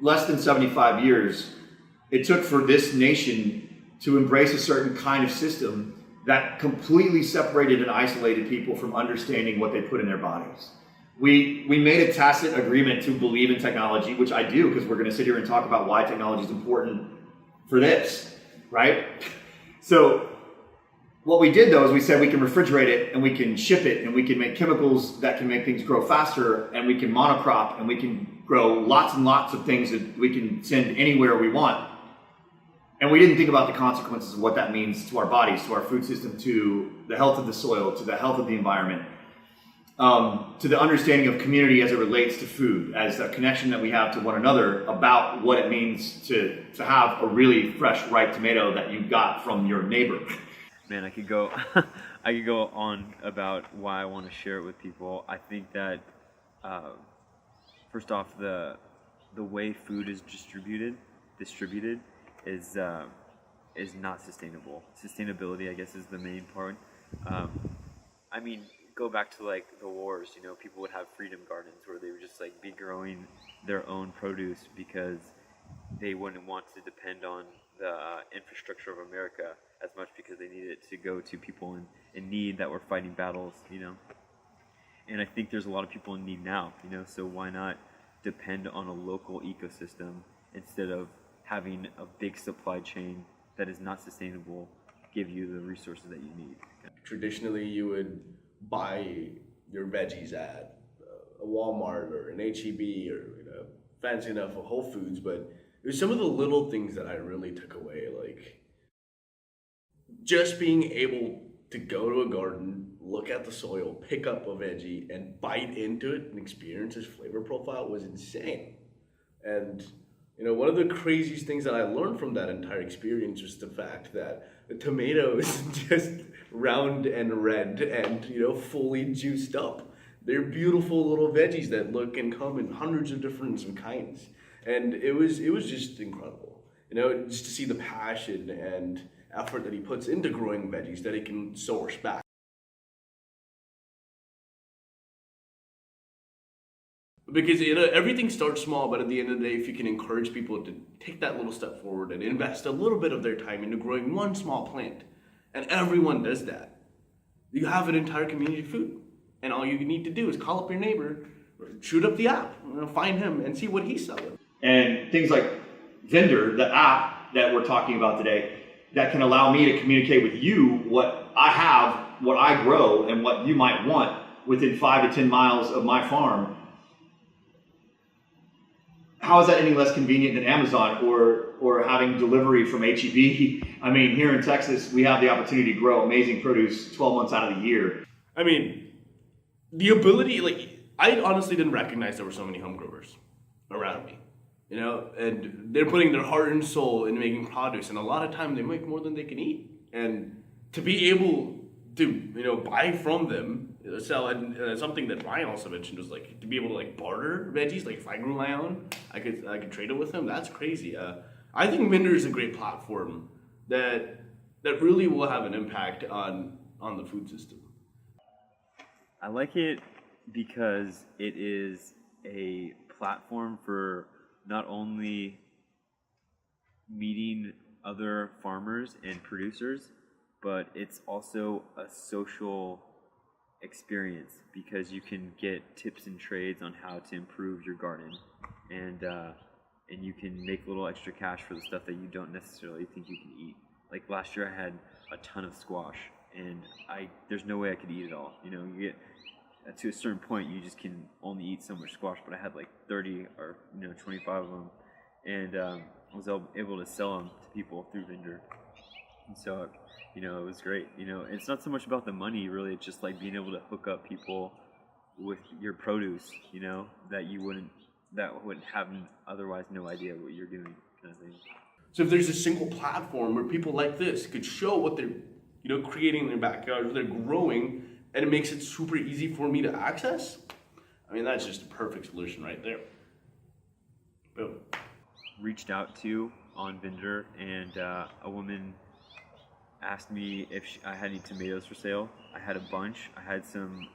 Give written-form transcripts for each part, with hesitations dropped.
less than 75 years, it took for this nation to embrace a certain kind of system that completely separated and isolated people from understanding what they put in their bodies. We made a tacit agreement to believe in technology, which I do, because we're going to sit here and talk about why technology is important for this, right? So what we did though is we said we can refrigerate it and we can ship it and we can make chemicals that can make things grow faster and we can monocrop and we can grow lots and lots of things that we can send anywhere we want. And we didn't think about the consequences of what that means to our bodies, to our food system, to the health of the soil, to the health of the environment, to the understanding of community as it relates to food, as a connection that we have to one another about what it means to have a really fresh, ripe tomato that you got from your neighbor. Man, I could go on about why I want to share it with people. I think that first off, the way food is distributed is not sustainable. Sustainability, I guess, is the main part. I mean, go back to like the wars. You know, people would have freedom gardens where they would just like be growing their own produce because they wouldn't want to depend on the infrastructure of America as much, because they needed it to go to people in need that were fighting battles, you know. And I think there's a lot of people in need now, you know, so why not depend on a local ecosystem instead of having a big supply chain that is not sustainable give you the resources that you need. Traditionally, you would buy your veggies at a Walmart or an H-E-B or, you know, fancy enough a Whole Foods, but there's some of the little things that I really took away, like just being able to go to a garden, look at the soil, pick up a veggie, and bite into it and experience its flavor profile was insane. And you know, one of the craziest things that I learned from that entire experience was the fact that the tomato is just round and red and, you know, fully juiced up. They're beautiful little veggies that look and come in hundreds of different kinds. And it was just incredible. You know, just to see the passion and effort that he puts into growing veggies that he can source back. Because, you know, everything starts small, but at the end of the day, if you can encourage people to take that little step forward and invest a little bit of their time into growing one small plant, and everyone does that, you have an entire community of food. And all you need to do is call up your neighbor, or shoot up the app, you know, find him and see what he's selling. And things like WhyVInder, the app that we're talking about today, that can allow me to communicate with you what I have, what I grow, and what you might want within 5 to 10 miles of my farm. How is that any less convenient than Amazon or having delivery from H-E-B? I mean, here in Texas, we have the opportunity to grow amazing produce 12 months out of the year. I mean, the ability, like, I honestly didn't recognize there were so many home growers around me, you know, and they're putting their heart and soul in making produce, and a lot of time they make more than they can eat. And to be able to, you know, buy from them, sell, and something that Ryan also mentioned was like to be able to like barter veggies. Like if I grew my own, I could trade it with them. That's crazy. I think WhyVInder is a great platform that really will have an impact on the food system. I like it because it is a platform for not only meeting other farmers and producers, but it's also a social experience because you can get tips and trades on how to improve your garden, and you can make a little extra cash for the stuff that you don't necessarily think you can eat. Like last year I had a ton of squash, and there's no way I could eat it all. You know, you get to a certain point you just can only eat so much squash, but I had like 30 or 25 of them, and I was able to sell them to people through WhyVInder. And so, it was great. It's not so much about the money, really. It's just like being able to hook up people with your produce, that wouldn't have otherwise no idea what you're doing, kind of thing. So if there's a single platform where people like this could show what they're, creating in their backyard, what they're growing, and it makes it super easy for me to access, I mean, that's just a perfect solution right there. Boom. Reached out to on WhyVInder, and a woman asked me if I had any tomatoes for sale. I had a bunch. I had some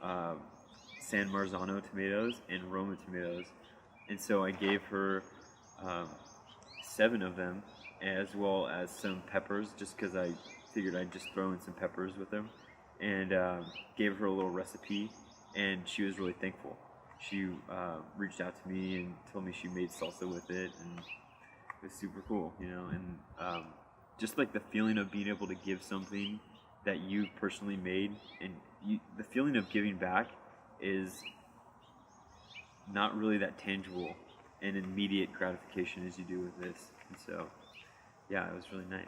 San Marzano tomatoes and Roma tomatoes, and so I gave her 7 of them, as well as some peppers, just because I figured I'd just throw in some peppers with them, and gave her a little recipe, and she was really thankful. She reached out to me and told me she made salsa with it, and it was super cool, you know, and just like the feeling of being able to give something that you personally made, and the feeling of giving back is not really that tangible and immediate gratification as you do with this. And so, yeah, it was really nice.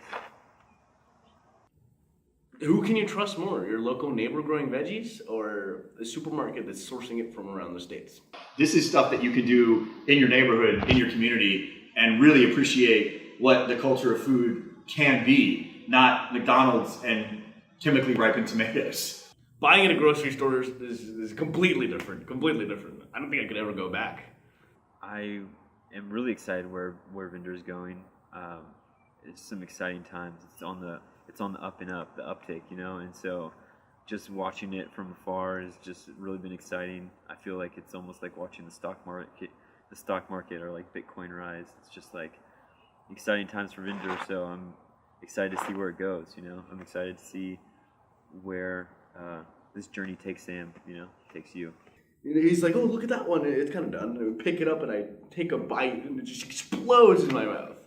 Who can you trust more, your local neighbor growing veggies or a supermarket that's sourcing it from around the States? This is stuff that you can do in your neighborhood, in your community, and really appreciate what the culture of food can be, not McDonald's and chemically ripened tomatoes. Buying at a grocery store is completely different, completely different. I don't think I could ever go back. I am really excited where WhyVInder is going. It's some exciting times. It's on the up and up, the uptake, you know, and so just watching it from afar has just really been exciting. I feel like it's almost like watching the stock market or like Bitcoin rise. It's just like exciting times for Vinder, so I'm excited to see where it goes, you know. I'm excited to see where this journey takes Sam, you know, takes you. He's like, oh, look at that one. It's kind of done. And I pick it up and I take a bite and it just explodes in my mouth.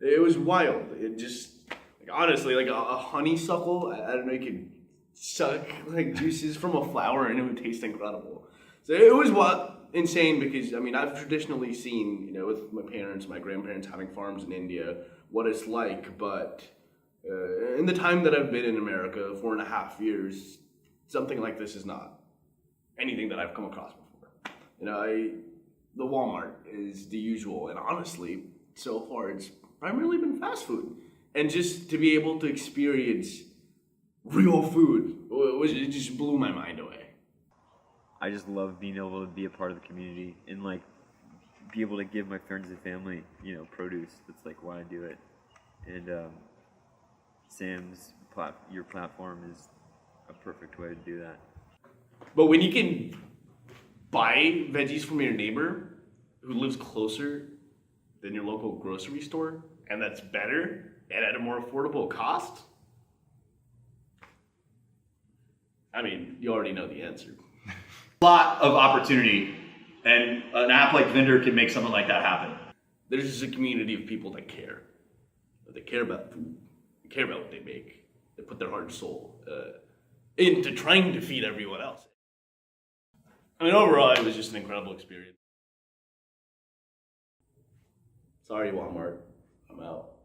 It was wild. It just, like, honestly, like a honeysuckle, I don't know, you could suck like juices from a flower and it would taste incredible. So it was insane because, I mean, I've traditionally seen, you know, with my parents, my grandparents having farms in India, what it's like, but in the time that I've been in America, 4.5 years, something like this is not anything that I've come across before. You know, the Walmart is the usual, and honestly, so far it's primarily been fast food. And just to be able to experience real food, it just blew my mind away. I just love being able to be a part of the community and like be able to give my friends and family, you know, produce. That's like why I do it. And your platform is a perfect way to do that. But when you can buy veggies from your neighbor who lives closer than your local grocery store, and that's better and at a more affordable cost, I mean, you already know the answer. A lot of opportunity, and an app like Vinder can make something like that happen. There's just a community of people that care. They care about food. They care about what they make. They put their heart and soul into trying to feed everyone else. I mean, overall, it was just an incredible experience. Sorry, Walmart. I'm out.